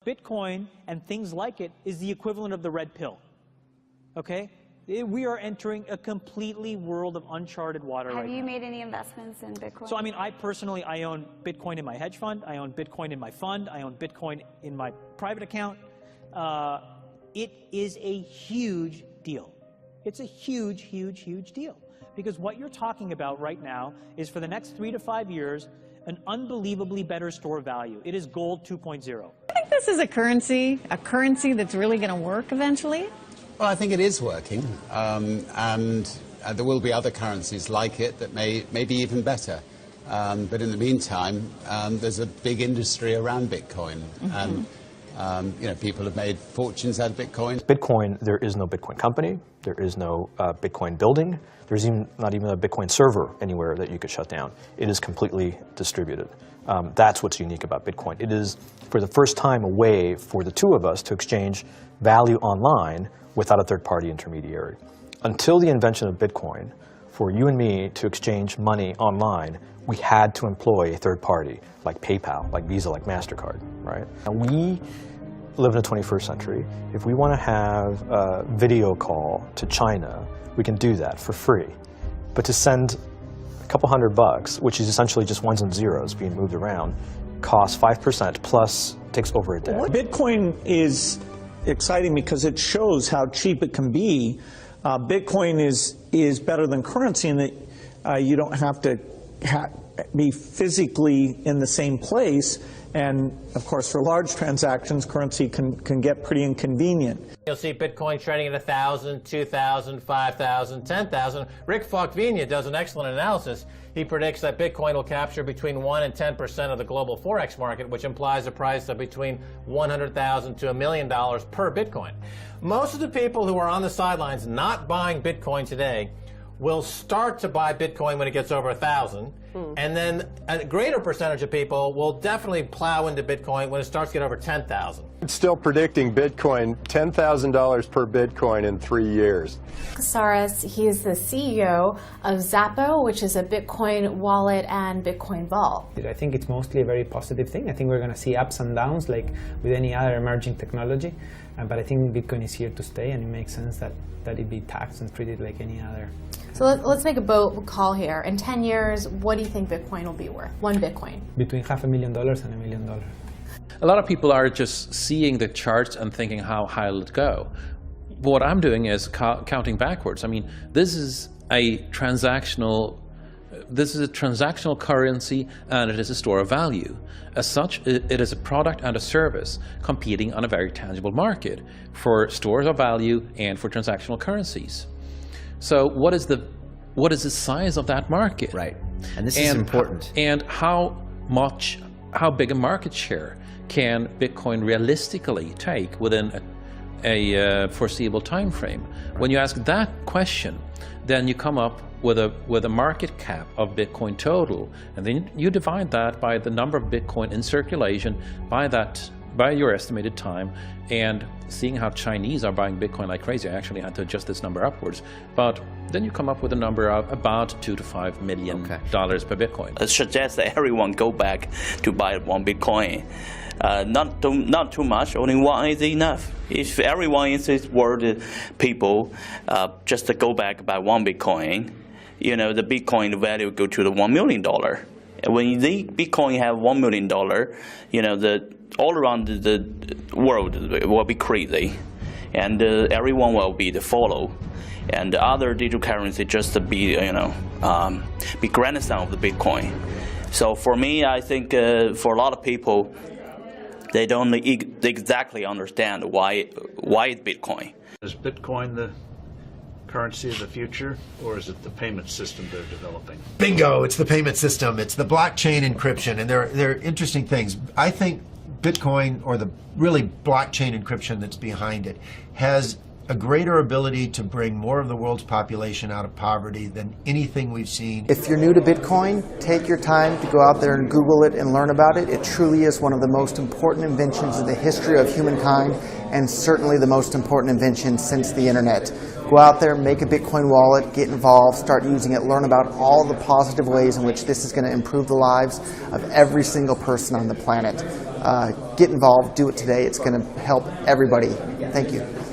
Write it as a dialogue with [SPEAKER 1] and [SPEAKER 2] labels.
[SPEAKER 1] Bitcoin and things like it is the equivalent of the red pill, okay? We are entering a completely world of uncharted water right now.
[SPEAKER 2] Have you made any investments in Bitcoin?
[SPEAKER 1] So, I mean, I personally, I own Bitcoin in my hedge fund. I own Bitcoin in my fund. I own Bitcoin in my private account. It is a huge deal. It's a huge, huge, huge deal. Because what you're talking about right now is for the next 3 to 5 years, an unbelievably better store of value. It is gold 2.0.
[SPEAKER 3] I think this is a currency that's really going to work eventually.
[SPEAKER 4] Well, I think it is working, and there will be other currencies like it that may be even better. But in the meantime, there's a big industry around Bitcoin, and you know, people have made fortunes out of Bitcoin.
[SPEAKER 5] Bitcoin, there is no Bitcoin company, there is no Bitcoin building, there's not even a Bitcoin server anywhere that you could shut down. It is completely distributed. That's what's unique about Bitcoin. It is, for the first time, a way for the two of us to exchange value online without a third-party intermediary. Until the invention of Bitcoin, for you and me to exchange money online, we had to employ a third party, like PayPal, like Visa, like MasterCard, right? And we live in the 21st century. If we want to have a video call to China, we can do that for free. But to send a couple $100, which is essentially just ones and zeros being moved around, costs 5% plus takes over a day.
[SPEAKER 6] Bitcoin is exciting because it shows how cheap it can be. Bitcoin is better than currency in that you don't have to be physically in the same place, and of course for large transactions currency can get pretty inconvenient.
[SPEAKER 7] You'll see Bitcoin trading at 1,000, 2,000, 5,000, 10,000. Rick Falkvenia does an excellent analysis. He predicts that Bitcoin will capture between 1 and 10% of the global Forex market, which implies a price of between $100,000 to $1 million per Bitcoin. Most of the people who are on the sidelines not buying Bitcoin today will start to buy Bitcoin when it gets over 1,000, and then a greater percentage of people will definitely plow into Bitcoin when it starts to get over 10,000.
[SPEAKER 8] It's still predicting Bitcoin, $10,000 per Bitcoin in 3 years.
[SPEAKER 9] Casares, he is the CEO of Zappo, which is a Bitcoin wallet and Bitcoin vault.
[SPEAKER 10] I think it's mostly a very positive thing. I think we're going to see ups and downs like with any other emerging technology, but I think Bitcoin is here to stay, and it makes sense that it be taxed and treated like any other.
[SPEAKER 9] So let's make a bold call here. In 10 years, what do you think Bitcoin will be worth? One Bitcoin?
[SPEAKER 10] Between $500,000 and $1 million.
[SPEAKER 11] A lot of people are just seeing the charts and thinking, how high will it go? What I'm doing is counting backwards. I mean, this is a transactional currency, and it is a store of value. As such, it is a product and a service competing on a very tangible market for stores of value and for transactional currencies. So what is the size of that market?
[SPEAKER 12] Right, and this is important.
[SPEAKER 11] And how big a market share can Bitcoin realistically take within a foreseeable time frame? When you ask that question, then you come up with a market cap of Bitcoin total, and then you divide that by the number of Bitcoin in circulation by your estimated time, and seeing how Chinese are buying Bitcoin like crazy. I actually had to adjust this number upwards, but then you come up with a number of about $2 to $5 million per Bitcoin.
[SPEAKER 13] I suggest that everyone go back to buy one Bitcoin. Not too much, only one is enough. If everyone in this world, people, just to go back buy one Bitcoin, you know, the Bitcoin value go to the $1 million. And when the Bitcoin have $1 million, you know, all around the world will be crazy, and everyone will be the follow, and the other digital currency just to be, you know, be grandson of the Bitcoin. So for me, I think for a lot of people, they don't exactly understand why it's Bitcoin.
[SPEAKER 14] Is Bitcoin the currency of the future, or is it the payment system they're developing?
[SPEAKER 15] Bingo! It's the payment system. It's the blockchain encryption, and they're interesting things. I think Bitcoin, or the really blockchain encryption that's behind it, has a greater ability to bring more of the world's population out of poverty than anything we've seen.
[SPEAKER 16] If you're new to Bitcoin, take your time to go out there and Google it and learn about it. It truly is one of the most important inventions in the history of humankind, and certainly the most important invention since the internet. Go out there, make a Bitcoin wallet, get involved, start using it, learn about all the positive ways in which this is going to improve the lives of every single person on the planet. get involved, do it today. It's going to help everybody. Thank you.